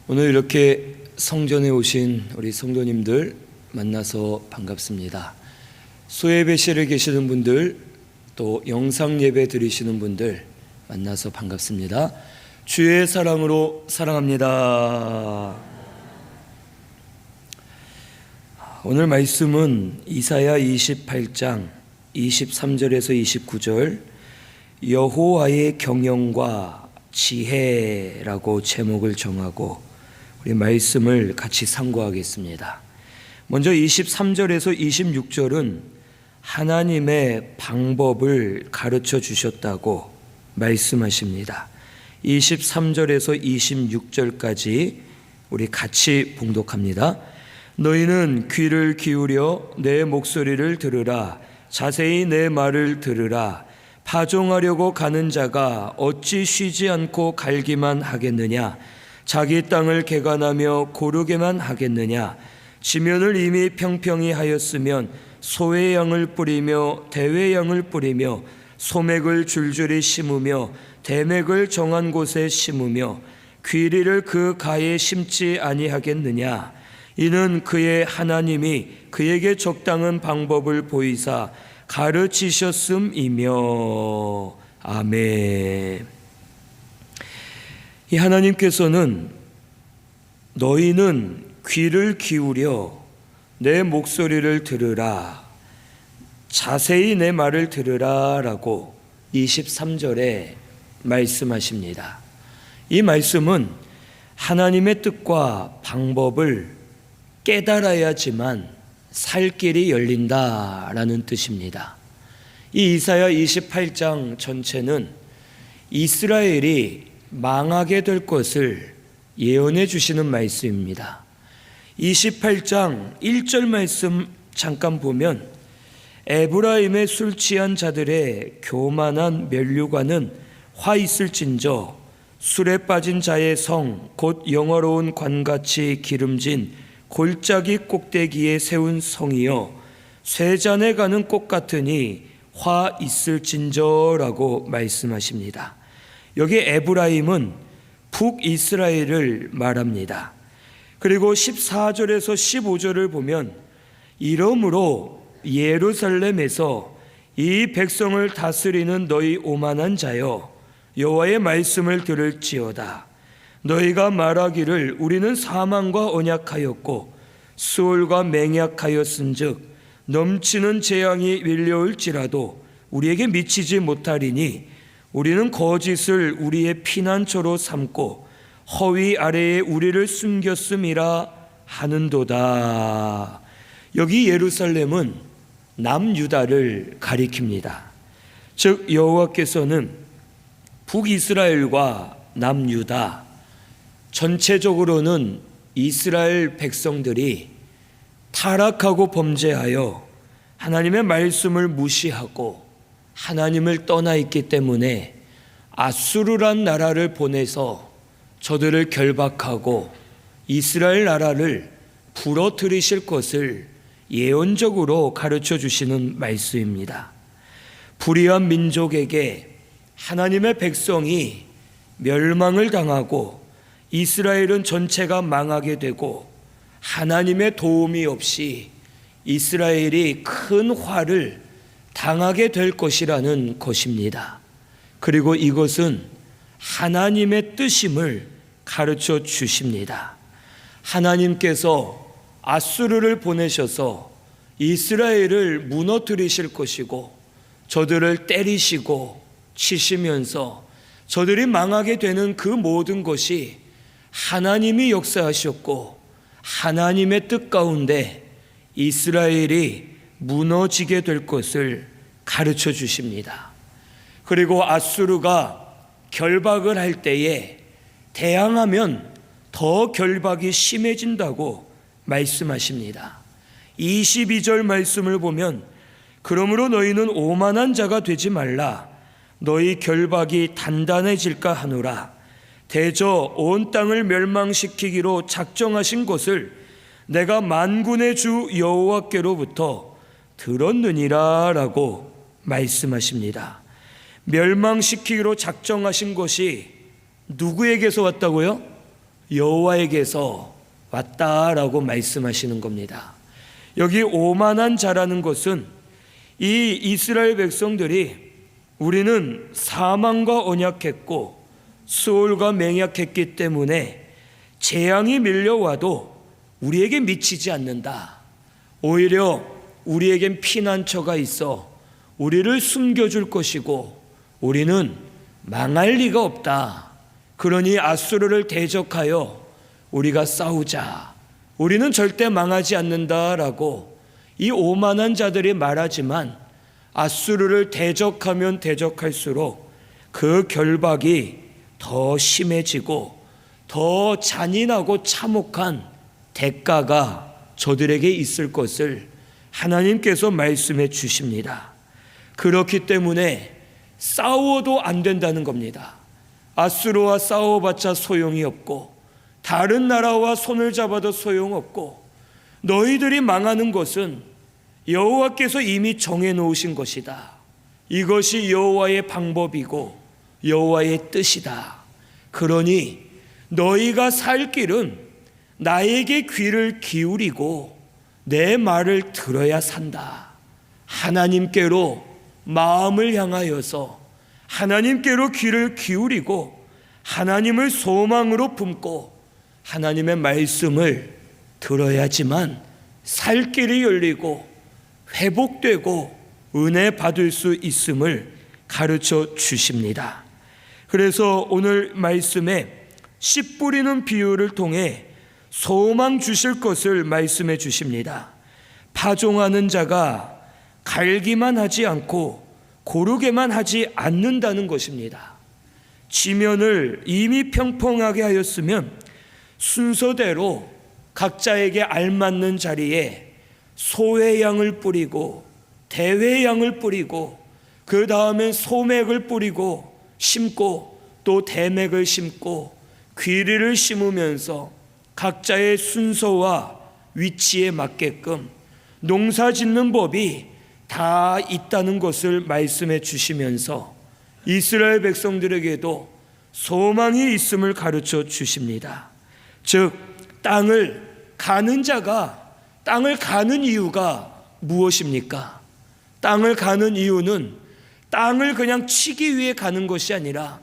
오늘 이렇게 성전에 오신 우리 성도님들 만나서 반갑습니다. 소예배실에 계시는 분들, 또 영상 예배 드리시는 분들 만나서 반갑습니다. 주의 사랑으로 사랑합니다. 오늘 말씀은 이사야 28장 23절에서 29절 여호와의 경영과 지혜라고 제목을 정하고 우리 말씀을 같이 상고하겠습니다. 먼저 23절에서 26절은 하나님의 방법을 가르쳐 주셨다고 말씀하십니다. 23절에서 26절까지 우리 같이 봉독합니다. 너희는 귀를 기울여 내 목소리를 들으라. 자세히 내 말을 들으라. 파종하려고 가는 자가 어찌 쉬지 않고 갈기만 하겠느냐? 자기 땅을 개간하며 고르게만 하겠느냐? 지면을 이미 평평히 하였으면 소의 양을 뿌리며 대의 양을 뿌리며 소맥을 줄줄이 심으며 대맥을 정한 곳에 심으며 귀리를 그 가에 심지 아니하겠느냐? 이는 그의 하나님이 그에게 적당한 방법을 보이사 가르치셨음이며. 아멘. 이 하나님께서는 너희는 귀를 기울여 내 목소리를 들으라, 자세히 내 말을 들으라 라고 23절에 말씀하십니다. 이 말씀은 하나님의 뜻과 방법을 깨달아야지만 살 길이 열린다라는 뜻입니다. 이 이사야 28장 전체는 이스라엘이 망하게 될 것을 예언해 주시는 말씀입니다. 28장 1절 말씀 잠깐 보면 에브라임의 술 취한 자들의 교만한 면류관은 화 있을진저 술에 빠진 자의 성 곧 영화로운 관같이 기름진 골짜기 꼭대기에 세운 성이여 쇠잔에 가는 꽃 같으니 화 있을진저라고 말씀하십니다. 여기 에브라임은 북이스라엘을 말합니다. 그리고 14절에서 15절을 보면 이러므로 예루살렘에서 이 백성을 다스리는 너희 오만한 자여 여호와의 말씀을 들을지어다. 너희가 말하기를 우리는 사망과 언약하였고 수월과 맹약하였은즉 넘치는 재앙이 밀려올지라도 우리에게 미치지 못하리니 우리는 거짓을 우리의 피난처로 삼고 허위 아래에 우리를 숨겼음이라 하는도다. 여기 예루살렘은 남유다를 가리킵니다. 즉 여호와께서는 북이스라엘과 남유다 전체적으로는 이스라엘 백성들이 타락하고 범죄하여 하나님의 말씀을 무시하고 하나님을 떠나 있기 때문에 아수르란 나라를 보내서 저들을 결박하고 이스라엘 나라를 부러뜨리실 것을 예언적으로 가르쳐 주시는 말씀입니다. 불의한 민족에게 하나님의 백성이 멸망을 당하고 이스라엘은 전체가 망하게 되고 하나님의 도움이 없이 이스라엘이 큰 화를 당하게 될 것이라는 것입니다. 그리고 이것은 하나님의 뜻임을 가르쳐 주십니다. 하나님께서 아수르를 보내셔서 이스라엘을 무너뜨리실 것이고 저들을 때리시고 치시면서 저들이 망하게 되는 그 모든 것이 하나님이 역사하셨고 하나님의 뜻 가운데 이스라엘이 무너지게 될 것을 가르쳐 주십니다. 그리고 아수르가 결박을 할 때에 대항하면 더 결박이 심해진다고 말씀하십니다. 22절 말씀을 보면 그러므로 너희는 오만한 자가 되지 말라. 너희 결박이 단단해질까 하노라. 대저 온 땅을 멸망시키기로 작정하신 것을 내가 만군의 주 여호와께로부터 들었느니라 라고 말씀하십니다. 멸망시키기로 작정하신 것이 누구에게서 왔다고요? 여호와에게서 왔다라고 말씀하시는 겁니다. 여기 오만한 자라는 것은 이 이스라엘 백성들이 우리는 사망과 언약했고 수월과 맹약했기 때문에 재앙이 밀려와도 우리에게 미치지 않는다. 오히려 우리에겐 피난처가 있어 우리를 숨겨줄 것이고 우리는 망할 리가 없다. 그러니 아수르를 대적하여 우리가 싸우자. 우리는 절대 망하지 않는다라고 이 오만한 자들이 말하지만 아수르를 대적하면 대적할수록 그 결박이 더 심해지고 더 잔인하고 참혹한 대가가 저들에게 있을 것을 하나님께서 말씀해 주십니다. 그렇기 때문에 싸워도 안 된다는 겁니다. 아수르와 싸워봤자 소용이 없고 다른 나라와 손을 잡아도 소용없고 너희들이 망하는 것은 여호와께서 이미 정해놓으신 것이다. 이것이 여호와의 방법이고 여호와의 뜻이다. 그러니 너희가 살 길은 나에게 귀를 기울이고 내 말을 들어야 산다. 하나님께로 마음을 향하여서 하나님께로 귀를 기울이고 하나님을 소망으로 품고 하나님의 말씀을 들어야지만 살 길이 열리고 회복되고 은혜 받을 수 있음을 가르쳐 주십니다. 그래서 오늘 말씀에 씨 뿌리는 비유를 통해 소망 주실 것을 말씀해 주십니다. 파종하는 자가 갈기만 하지 않고 고르게만 하지 않는다는 것입니다. 지면을 이미 평평하게 하였으면 순서대로 각자에게 알맞는 자리에 소회양을 뿌리고 대회양을 뿌리고 그 다음엔 소맥을 뿌리고 심고 또 대맥을 심고 귀리를 심으면서 각자의 순서와 위치에 맞게끔 농사 짓는 법이 다 있다는 것을 말씀해 주시면서 이스라엘 백성들에게도 소망이 있음을 가르쳐 주십니다. 즉 땅을 가는 자가 땅을 가는 이유가 무엇입니까? 땅을 가는 이유는 땅을 그냥 치기 위해 가는 것이 아니라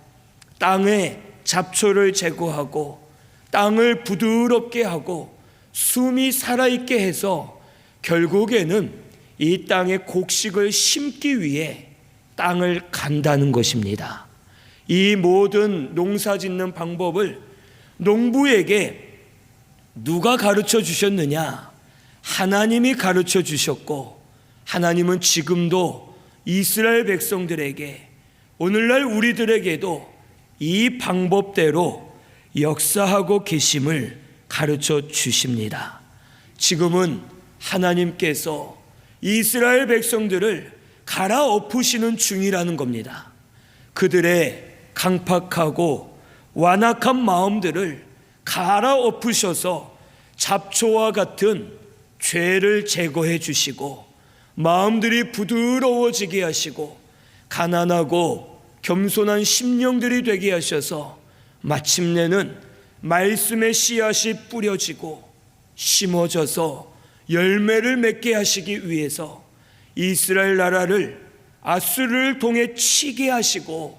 땅에 잡초를 제거하고 땅을 부드럽게 하고 숨이 살아있게 해서 결국에는 이 땅에 곡식을 심기 위해 땅을 간다는 것입니다. 이 모든 농사 짓는 방법을 농부에게 누가 가르쳐 주셨느냐? 하나님이 가르쳐 주셨고 하나님은 지금도 이스라엘 백성들에게 오늘날 우리들에게도 이 방법대로 역사하고 계심을 가르쳐 주십니다. 지금은 하나님께서 이스라엘 백성들을 갈아엎으시는 중이라는 겁니다. 그들의 강팍하고 완악한 마음들을 갈아엎으셔서 잡초와 같은 죄를 제거해 주시고 마음들이 부드러워지게 하시고 가난하고 겸손한 심령들이 되게 하셔서 마침내는 말씀의 씨앗이 뿌려지고 심어져서 열매를 맺게 하시기 위해서 이스라엘 나라를 아수르를 통해 치게 하시고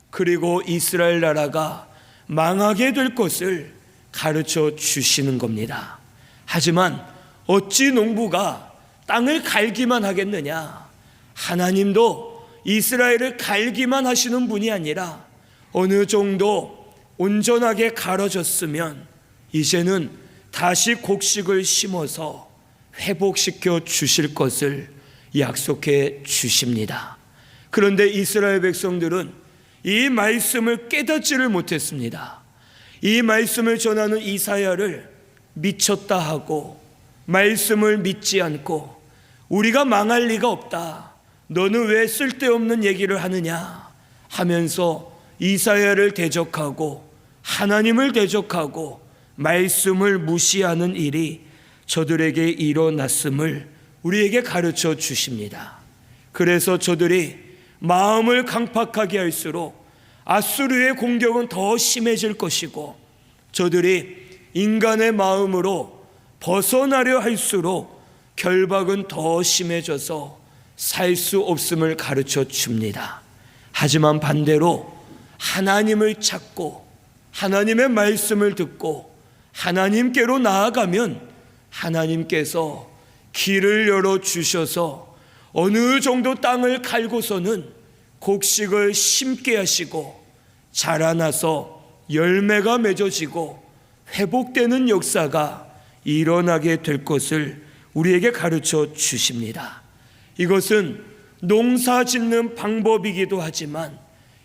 그리고 이스라엘 나라가 망하게 될 것을 가르쳐 주시는 겁니다. 하지만 어찌 농부가 땅을 갈기만 하겠느냐? 하나님도 이스라엘을 갈기만 하시는 분이 아니라 어느 정도 온전하게 갈아졌으면 이제는 다시 곡식을 심어서 회복시켜 주실 것을 약속해 주십니다. 그런데 이스라엘 백성들은 이 말씀을 깨닫지를 못했습니다. 이 말씀을 전하는 이사야를 미쳤다 하고 말씀을 믿지 않고 우리가 망할 리가 없다. 너는 왜 쓸데없는 얘기를 하느냐 하면서 이사야를 대적하고 하나님을 대적하고 말씀을 무시하는 일이 저들에게 일어났음을 우리에게 가르쳐 주십니다. 그래서 저들이 마음을 강팍하게 할수록 아수르의 공격은 더 심해질 것이고 저들이 인간의 마음으로 벗어나려 할수록 결박은 더 심해져서 살 수 없음을 가르쳐 줍니다. 하지만 반대로 하나님을 찾고 하나님의 말씀을 듣고 하나님께로 나아가면 하나님께서 길을 열어주셔서 어느 정도 땅을 갈고서는 곡식을 심게 하시고 자라나서 열매가 맺어지고 회복되는 역사가 일어나게 될 것을 우리에게 가르쳐 주십니다. 이것은 농사 짓는 방법이기도 하지만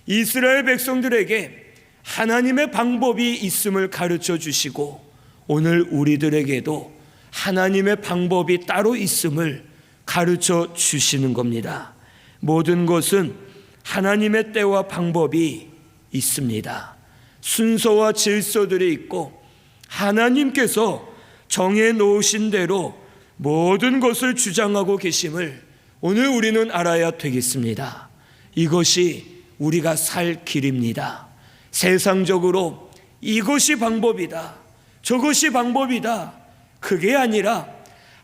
이스라엘 백성들에게 하나님의 방법이 있음을 가르쳐 주시고 오늘 우리들에게도 하나님의 방법이 따로 있음을 가르쳐 주시는 겁니다. 모든 것은 하나님의 때와 방법이 있습니다. 순서와 질서들이 있고 하나님께서 정해 놓으신 대로 모든 것을 주장하고 계심을 오늘 우리는 알아야 되겠습니다. 이것이 우리가 살 길입니다. 세상적으로 이것이 방법이다, 저것이 방법이다, 그게 아니라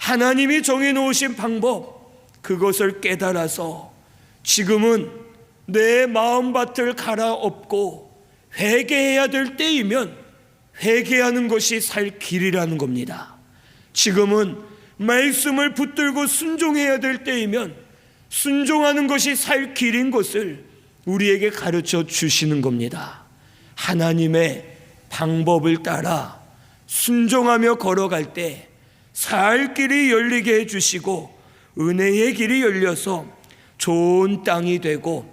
하나님이 정해 놓으신 방법, 그것을 깨달아서 지금은 내 마음밭을 갈아엎고 회개해야 될 때이면 회개하는 것이 살 길이라는 겁니다. 지금은 말씀을 붙들고 순종해야 될 때이면 순종하는 것이 살 길인 것을 우리에게 가르쳐 주시는 겁니다. 하나님의 방법을 따라 순종하며 걸어갈 때 살 길이 열리게 해주시고 은혜의 길이 열려서 좋은 땅이 되고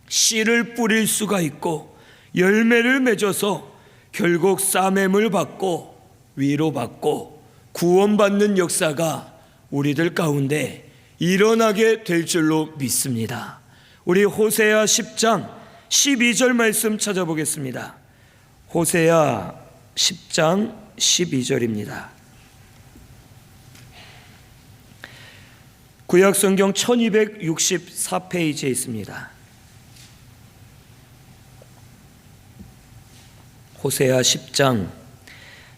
씨를 뿌릴 수가 있고 열매를 맺어서 결국 싸매물 받고 위로받고 구원받는 역사가 우리들 가운데 일어나게 될 줄로 믿습니다. 우리 호세아 10장 12절 말씀 찾아보겠습니다. 호세아 10장 12절입니다. 구약성경 1264페이지에 있습니다. 호세아 10장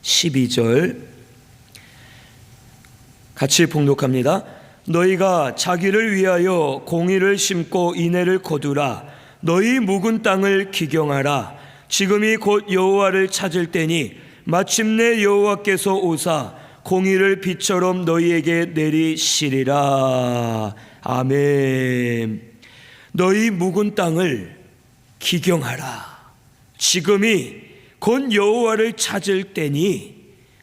12절 같이 봉독합니다. 너희가 자기를 위하여 공의를 심고 인애를 거두라. 너희 묵은 땅을 기경하라. 지금이 곧 여호와를 찾을 때니 마침내 여호와께서 오사 공의를 비처럼 너희에게 내리시리라. 아멘. 너희 묵은 땅을 기경하라. 지금이 곧 여호와를 찾을 때니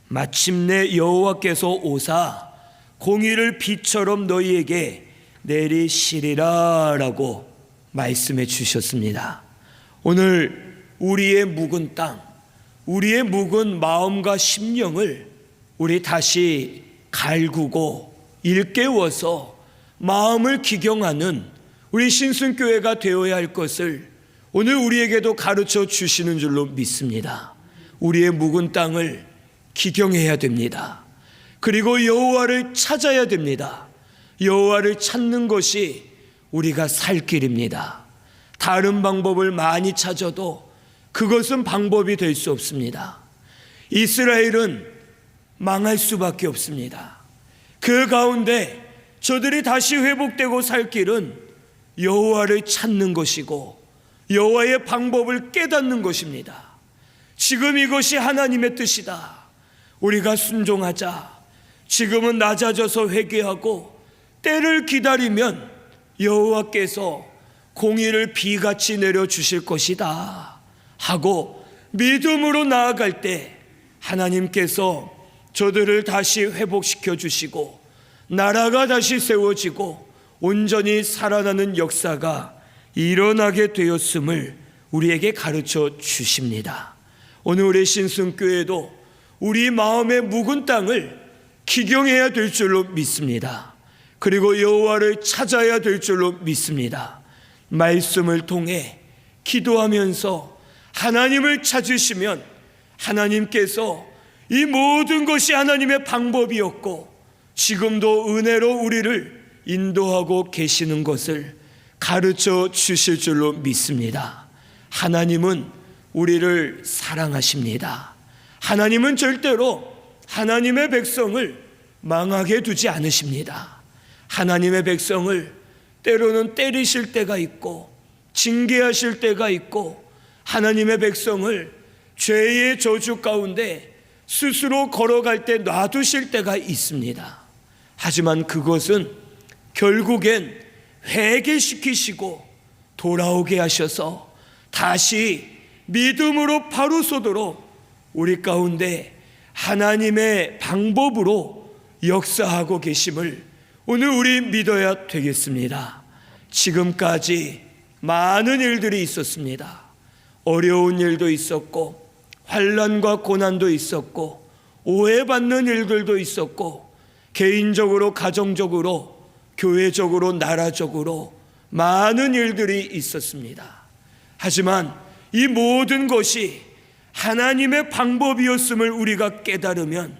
마침내 여호와께서 오사 공의를 비처럼 너희에게 내리시리라 라고 말씀해 주셨습니다. 오늘 우리의 묵은 땅, 우리의 묵은 마음과 심령을 우리 다시 갈구고 일깨워서 마음을 기경하는 우리 신순교회가 되어야 할 것을 오늘 우리에게도 가르쳐 주시는 줄로 믿습니다. 우리의 묵은 땅을 기경해야 됩니다. 그리고 여호와를 찾아야 됩니다. 여호와를 찾는 것이 우리가 살 길입니다. 다른 방법을 많이 찾아도 그것은 방법이 될 수 없습니다. 이스라엘은 망할 수밖에 없습니다. 그 가운데 저들이 다시 회복되고 살 길은 여호와를 찾는 것이고 여호와의 방법을 깨닫는 것입니다. 지금 이것이 하나님의 뜻이다. 우리가 순종하자. 지금은 낮아져서 회개하고 때를 기다리면 여호와께서 공의를 비같이 내려주실 것이다 하고 믿음으로 나아갈 때 하나님께서 저들을 다시 회복시켜 주시고 나라가 다시 세워지고 온전히 살아나는 역사가 일어나게 되었음을 우리에게 가르쳐 주십니다. 오늘 우리 신승교회도 우리 마음의 묵은 땅을 기경해야 될 줄로 믿습니다. 그리고 여호와를 찾아야 될 줄로 믿습니다. 말씀을 통해 기도하면서 하나님을 찾으시면 하나님께서 이 모든 것이 하나님의 방법이었고 지금도 은혜로 우리를 인도하고 계시는 것을 가르쳐 주실 줄로 믿습니다. 하나님은 우리를 사랑하십니다. 하나님은 절대로 하나님의 백성을 망하게 두지 않으십니다. 하나님의 백성을 때로는 때리실 때가 있고 징계하실 때가 있고 하나님의 백성을 죄의 저주 가운데 스스로 걸어갈 때 놔두실 때가 있습니다. 하지만 그것은 결국엔 회개시키시고 돌아오게 하셔서 다시 믿음으로 바로 서도록 우리 가운데 하나님의 방법으로 역사하고 계심을 오늘 우리 믿어야 되겠습니다. 지금까지 많은 일들이 있었습니다. 어려운 일도 있었고 환난과 고난도 있었고 오해받는 일들도 있었고 개인적으로 가정적으로 교회적으로 나라적으로 많은 일들이 있었습니다. 하지만 이 모든 것이 하나님의 방법이었음을 우리가 깨달으면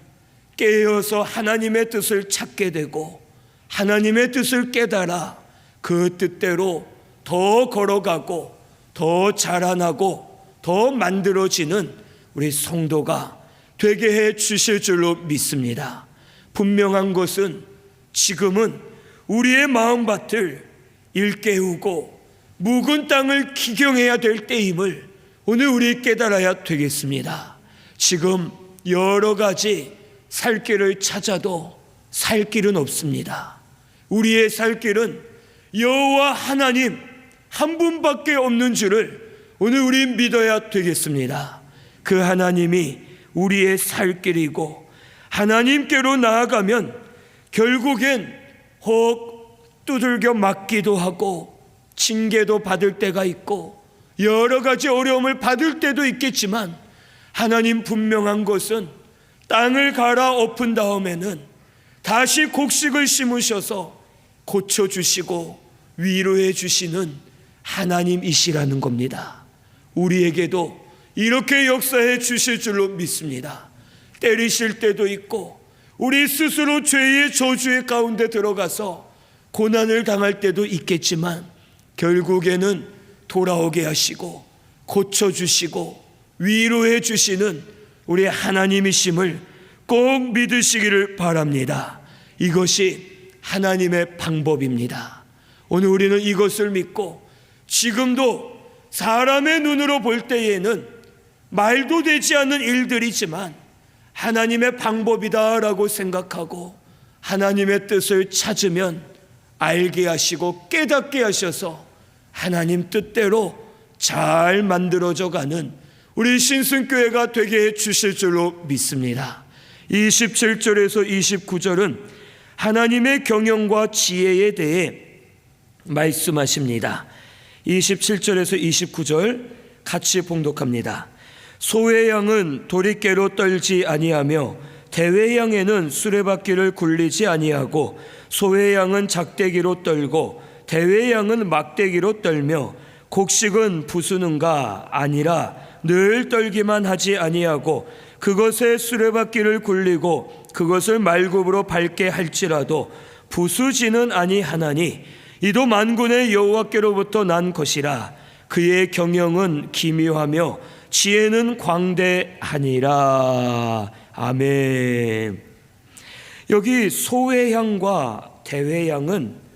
깨어서 하나님의 뜻을 찾게 되고 하나님의 뜻을 깨달아 그 뜻대로 더 걸어가고 더 자라나고 더 만들어지는 우리 성도가 되게 해 주실 줄로 믿습니다. 분명한 것은 지금은 우리의 마음밭을 일깨우고 묵은 땅을 기경해야 될 때임을 오늘 우리 깨달아야 되겠습니다. 지금 여러 가지 살 길을 찾아도 살 길은 없습니다. 우리의 살 길은 여호와 하나님 한 분밖에 없는 줄을 오늘 우리 믿어야 되겠습니다. 그 하나님이 우리의 살 길이고 하나님께로 나아가면 결국엔 혹 두들겨 맞기도 하고 징계도 받을 때가 있고 여러 가지 어려움을 받을 때도 있겠지만 하나님 분명한 것은 땅을 갈아엎은 다음에는 다시 곡식을 심으셔서 고쳐주시고 위로해 주시는 하나님이시라는 겁니다. 우리에게도 이렇게 역사해 주실 줄로 믿습니다. 때리실 때도 있고 우리 스스로 죄의 저주의 가운데 들어가서 고난을 당할 때도 있겠지만 결국에는 돌아오게 하시고 고쳐주시고 위로해 주시는 우리 하나님이심을 꼭 믿으시기를 바랍니다. 이것이 하나님의 방법입니다. 오늘 우리는 이것을 믿고 지금도 사람의 눈으로 볼 때에는 말도 되지 않는 일들이지만 하나님의 방법이다라고 생각하고 하나님의 뜻을 찾으면 알게 하시고 깨닫게 하셔서 하나님 뜻대로 잘 만들어져 가는 우리 신승교회가 되게 해 주실 줄로 믿습니다. 27절에서 29절은 하나님의 경영과 지혜에 대해 말씀하십니다. 27절에서 29절 같이 봉독합니다. 소의 양은 도리깨로 떨지 아니하며 대의 양에는 수레바퀴를 굴리지 아니하고 소의 양은 작대기로 떨고 대의 양은 막대기로 떨며 곡식은 부수는가 아니라 늘 떨기만 하지 아니하고 그것에 수레바퀴를 굴리고 그것을 말굽으로 밟게 할지라도 부수지는 아니하나니 이도 만군의 여호와께로부터 난 것이라. 그의 경영은 기묘하며 지혜는 광대하니라. 아멘. 여기 소의 양과 대의 양은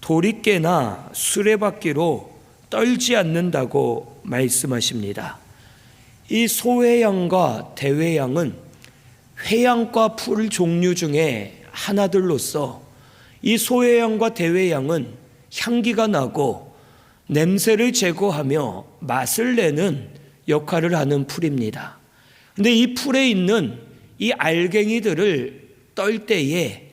도리깨나 수레바퀴로 떨지 않는다고 말씀하십니다. 이 소의 양과 대의 양은 회양과 풀 종류 중에 하나들로서 이 소의 양과 대의 양은 향기가 나고 냄새를 제거하며 맛을 내는 역할을 하는 풀입니다. 그런데 이 풀에 있는 이 알갱이들을 떨 때에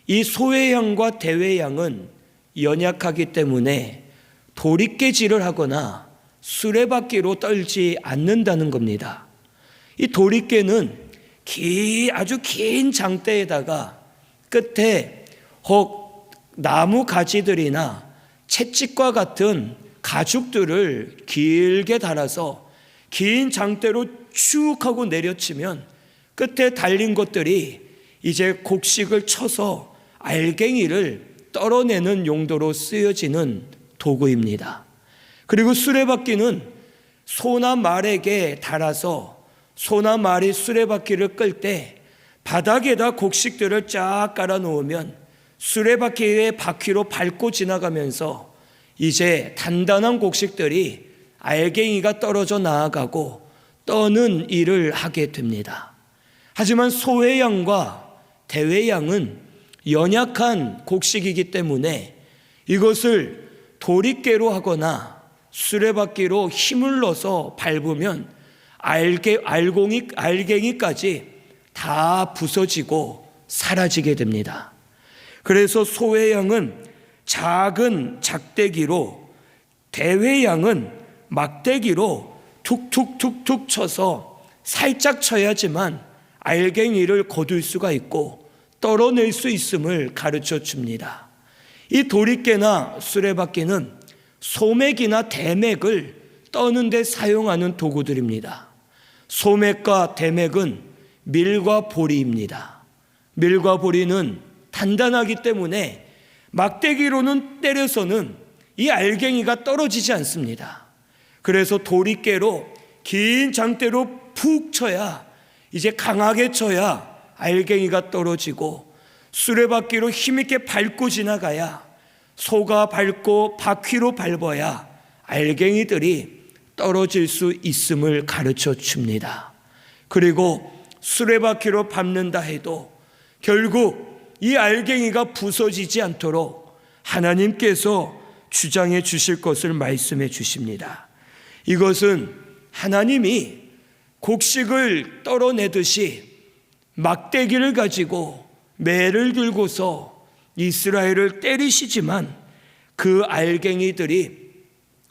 이 소의 양과 대의 양은 연약하기 때문에 도리깨질을 하거나 수레바퀴로 떨지 않는다는 겁니다. 이 도리깨는 아주 긴 장대에다가 끝에 혹 나무 가지들이나 채찍과 같은 가죽들을 길게 달아서 긴 장대로 쭉 하고 내려치면 끝에 달린 것들이 이제 곡식을 쳐서 알갱이를 떨어내는 용도로 쓰여지는 도구입니다. 그리고 수레바퀴는 소나 말에게 달아서 소나 말이 수레바퀴를 끌 때 바닥에다 곡식들을 쫙 깔아 놓으면 수레바퀴의 바퀴로 밟고 지나가면서 이제 단단한 곡식들이 알갱이가 떨어져 나아가고 떠는 일을 하게 됩니다. 하지만 소의 양과 대의 양은 연약한 곡식이기 때문에 이것을 도리깨로 하거나 수레바퀴로 힘을 넣어서 밟으면 알갱이까지 다 부서지고 사라지게 됩니다. 그래서 소의 양은 작은 작대기로, 대의 양은 막대기로 툭툭툭툭 쳐서 살짝 쳐야지만 알갱이를 거둘 수가 있고 떨어낼 수 있음을 가르쳐 줍니다. 이 도리깨나 수레바퀴는 소맥이나 대맥을 떠는 데 사용하는 도구들입니다. 소맥과 대맥은 밀과 보리입니다. 밀과 보리는 단단하기 때문에 막대기로는 때려서는 이 알갱이가 떨어지지 않습니다. 그래서 도리깨로 긴 장대로 푹 쳐야, 이제 강하게 쳐야 알갱이가 떨어지고, 수레바퀴로 힘있게 밟고 지나가야, 소가 밟고 바퀴로 밟아야 알갱이들이 떨어질 수 있음을 가르쳐 줍니다. 그리고 수레바퀴로 밟는다 해도 결국 이 알갱이가 부서지지 않도록 하나님께서 주장해 주실 것을 말씀해 주십니다. 이것은 하나님이 곡식을 떨어내듯이 막대기를 가지고 매를 들고서 이스라엘을 때리시지만 그 알갱이들이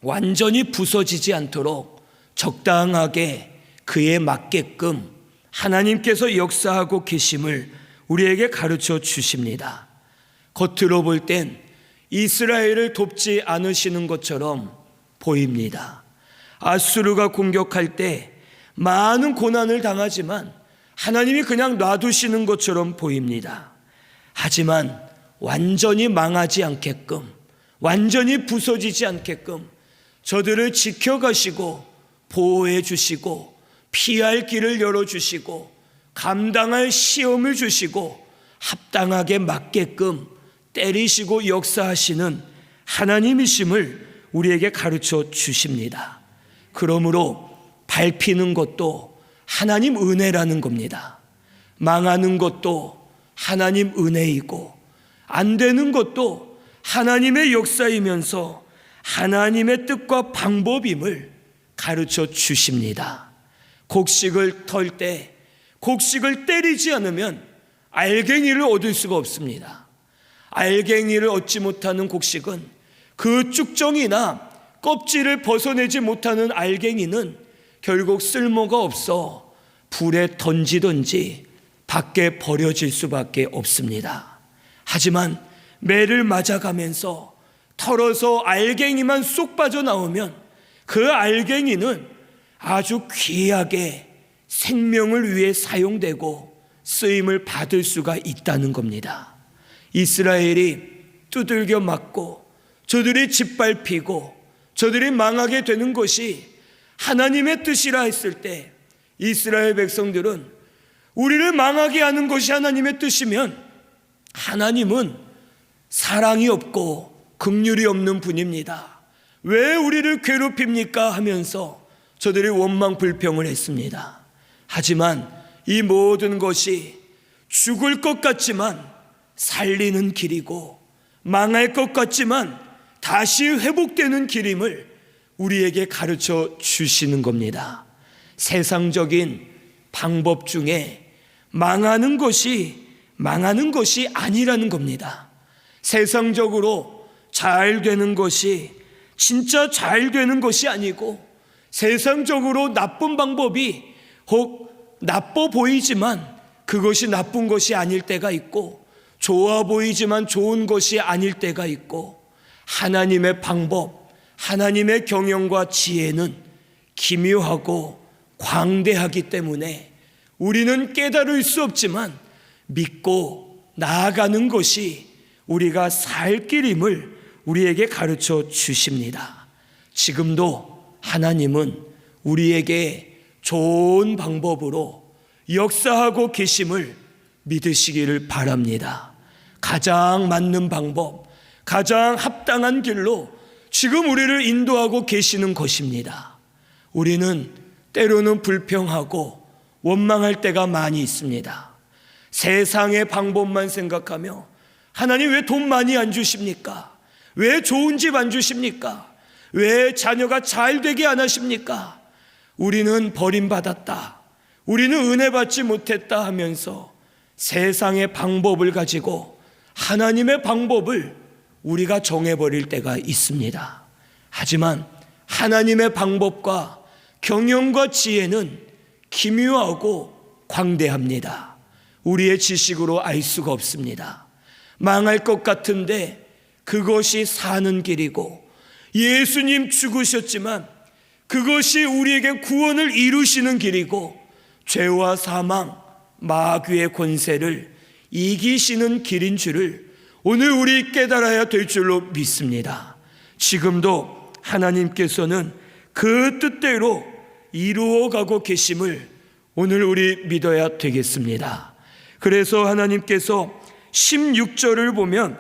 완전히 부서지지 않도록 적당하게 그에 맞게끔 하나님께서 역사하고 계심을 우리에게 가르쳐 주십니다. 겉으로 볼 땐 이스라엘을 돕지 않으시는 것처럼 보입니다. 아수르가 공격할 때 많은 고난을 당하지만 하나님이 그냥 놔두시는 것처럼 보입니다. 하지만 완전히 망하지 않게끔, 완전히 부서지지 않게끔 저들을 지켜가시고 보호해 주시고 피할 길을 열어주시고 감당할 시험을 주시고 합당하게 맞게끔 때리시고 역사하시는 하나님이심을 우리에게 가르쳐 주십니다. 그러므로 밟히는 것도 하나님 은혜라는 겁니다. 망하는 것도 하나님 은혜이고 안 되는 것도 하나님의 역사이면서 하나님의 뜻과 방법임을 가르쳐 주십니다. 곡식을 털 때 곡식을 때리지 않으면 알갱이를 얻을 수가 없습니다. 알갱이를 얻지 못하는 곡식은, 그 쭉정이나 껍질을 벗어내지 못하는 알갱이는 결국 쓸모가 없어 불에 던지든지 밖에 버려질 수밖에 없습니다. 하지만 매를 맞아가면서 털어서 알갱이만 쏙 빠져나오면 그 알갱이는 아주 귀하게 생명을 위해 사용되고 쓰임을 받을 수가 있다는 겁니다. 이스라엘이 두들겨 맞고 저들이 짓밟히고 저들이 망하게 되는 것이 하나님의 뜻이라 했을 때 이스라엘 백성들은 우리를 망하게 하는 것이 하나님의 뜻이면 하나님은 사랑이 없고 긍휼이 없는 분입니다. 왜 우리를 괴롭힙니까? 하면서 저들이 원망 불평을 했습니다. 하지만 이 모든 것이 죽을 것 같지만 살리는 길이고 망할 것 같지만 다시 회복되는 길임을 우리에게 가르쳐 주시는 겁니다. 세상적인 방법 중에 망하는 것이 아니라는 겁니다. 세상적으로 잘 되는 것이 진짜 잘 되는 것이 아니고, 세상적으로 나쁜 방법이 혹 나빠 보이지만 그것이 나쁜 것이 아닐 때가 있고, 좋아 보이지만 좋은 것이 아닐 때가 있고, 하나님의 방법, 하나님의 경영과 지혜는 기묘하고 광대하기 때문에 우리는 깨달을 수 없지만 믿고 나아가는 것이 우리가 살 길임을 우리에게 가르쳐 주십니다. 지금도 하나님은 우리에게 좋은 방법으로 역사하고 계심을 믿으시기를 바랍니다. 가장 맞는 방법, 가장 합당한 길로 지금 우리를 인도하고 계시는 것입니다. 우리는 때로는 불평하고 원망할 때가 많이 있습니다. 세상의 방법만 생각하며 하나님 왜 돈 많이 안 주십니까? 왜 좋은 집 안 주십니까? 왜 자녀가 잘 되게 안 하십니까? 우리는 버림받았다, 우리는 은혜 받지 못했다 하면서 세상의 방법을 가지고 하나님의 방법을 우리가 정해버릴 때가 있습니다. 하지만 하나님의 방법과 경영과 지혜는 기묘하고 광대합니다. 우리의 지식으로 알 수가 없습니다. 망할 것 같은데 그것이 사는 길이고, 예수님 죽으셨지만 그것이 우리에게 구원을 이루시는 길이고, 죄와 사망, 마귀의 권세를 이기시는 길인 줄을 오늘 우리 깨달아야 될 줄로 믿습니다. 지금도 하나님께서는 그 뜻대로 이루어가고 계심을 오늘 우리 믿어야 되겠습니다. 그래서 하나님께서 16절을 보면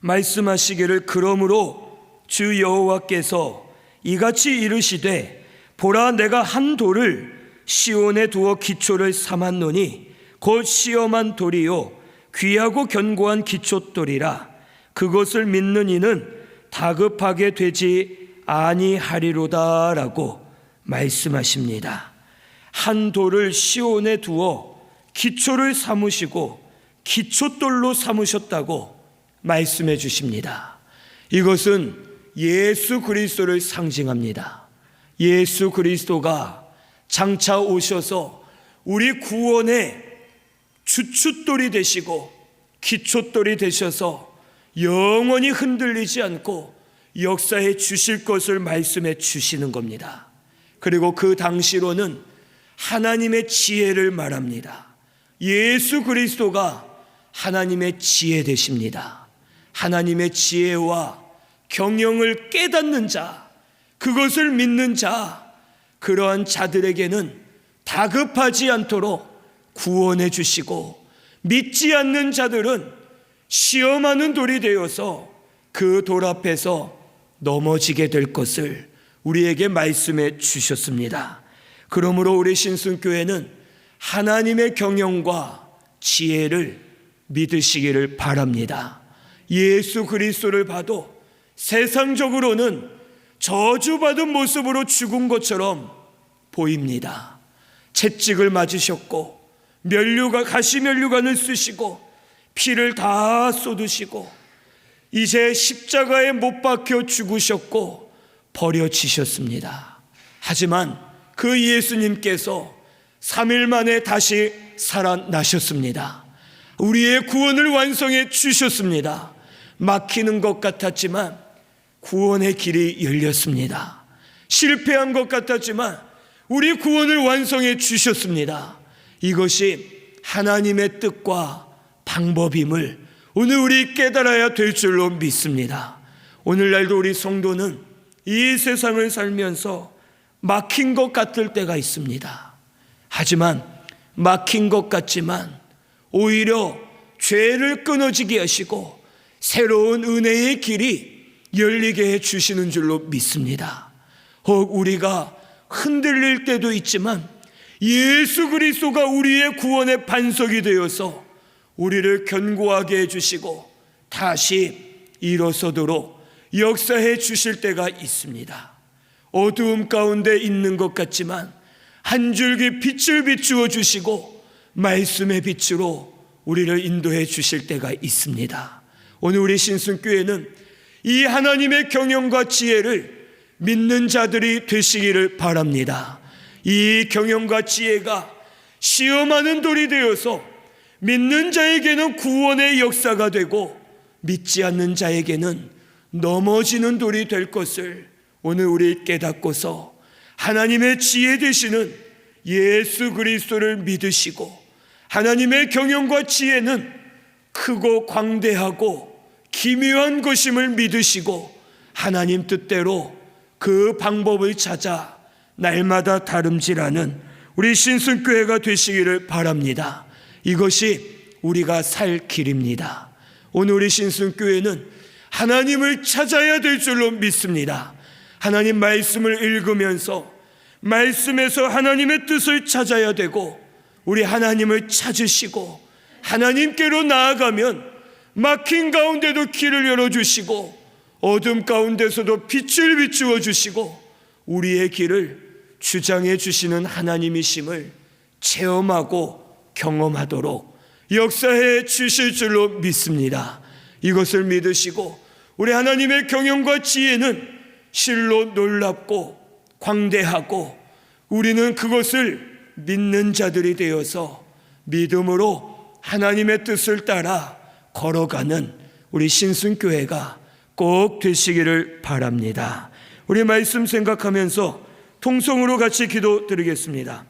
말씀하시기를, 그러므로 주 여호와께서 이같이 이르시되 보라, 내가 한 돌을 시온에 두어 기초를 삼았노니 곧 시험한 돌이요 귀하고 견고한 기초돌이라. 그것을 믿는 이는 다급하게 되지 아니하리로다 라고 말씀하십니다. 한 돌을 시온에 두어 기초를 삼으시고 기초돌로 삼으셨다고 말씀해 주십니다. 이것은 예수 그리스도를 상징합니다. 예수 그리스도가 장차 오셔서 우리 구원의 주춧돌이 되시고 기초돌이 되셔서 영원히 흔들리지 않고 역사해 주실 것을 말씀해 주시는 겁니다. 그리고 그 당시로는 하나님의 지혜를 말합니다. 예수 그리스도가 하나님의 지혜 되십니다. 하나님의 지혜와 경영을 깨닫는 자, 그것을 믿는 자, 그러한 자들에게는 다급하지 않도록 구원해 주시고, 믿지 않는 자들은 시험하는 돌이 되어서 그 돌 앞에서 넘어지게 될 것을 우리에게 말씀해 주셨습니다. 그러므로 우리 신순교회는 하나님의 경영과 지혜를 믿으시기를 바랍니다. 예수 그리스도를 봐도 세상적으로는 저주받은 모습으로 죽은 것처럼 보입니다. 채찍을 맞으셨고 가시면류관을 쓰시고 피를 다 쏟으시고 이제 십자가에 못 박혀 죽으셨고 버려지셨습니다. 하지만 그 예수님께서 3일 만에 다시 살아나셨습니다. 우리의 구원을 완성해 주셨습니다. 막히는 것 같았지만 구원의 길이 열렸습니다. 실패한 것 같았지만 우리 구원을 완성해 주셨습니다. 이것이 하나님의 뜻과 방법임을 오늘 우리 깨달아야 될 줄로 믿습니다. 오늘날도 우리 성도는 이 세상을 살면서 막힌 것 같을 때가 있습니다. 하지만 막힌 것 같지만 오히려 죄를 끊어지게 하시고 새로운 은혜의 길이 열리게 해 주시는 줄로 믿습니다. 혹 우리가 흔들릴 때도 있지만 예수 그리스도가 우리의 구원의 반석이 되어서 우리를 견고하게 해주시고 다시 일어서도록 역사해 주실 때가 있습니다. 어두움 가운데 있는 것 같지만 한 줄기 빛을 비추어 주시고 말씀의 빛으로 우리를 인도해 주실 때가 있습니다. 오늘 우리 신순교회는 이 하나님의 경영과 지혜를 믿는 자들이 되시기를 바랍니다. 이 경영과 지혜가 시험하는 돌이 되어서 믿는 자에게는 구원의 역사가 되고 믿지 않는 자에게는 넘어지는 돌이 될 것을 오늘 우리 깨닫고서 하나님의 지혜 되시는 예수 그리스도를 믿으시고 하나님의 경영과 지혜는 크고 광대하고 기묘한 것임을 믿으시고 하나님 뜻대로 그 방법을 찾아 날마다 다름질하는 우리 신순교회가 되시기를 바랍니다. 이것이 우리가 살 길입니다. 오늘 우리 신순교회는 하나님을 찾아야 될 줄로 믿습니다. 하나님 말씀을 읽으면서 말씀에서 하나님의 뜻을 찾아야 되고, 우리 하나님을 찾으시고 하나님께로 나아가면 막힌 가운데도 길을 열어주시고 어둠 가운데서도 빛을 비추어 주시고 우리의 길을 주장해 주시는 하나님이심을 체험하고 경험하도록 역사해 주실 줄로 믿습니다. 이것을 믿으시고 우리 하나님의 경영과 지혜는 실로 놀랍고 광대하고, 우리는 그것을 믿는 자들이 되어서 믿음으로 하나님의 뜻을 따라 걸어가는 우리 신순교회가 꼭 되시기를 바랍니다. 우리 말씀 생각하면서 통성으로 같이 기도 드리겠습니다.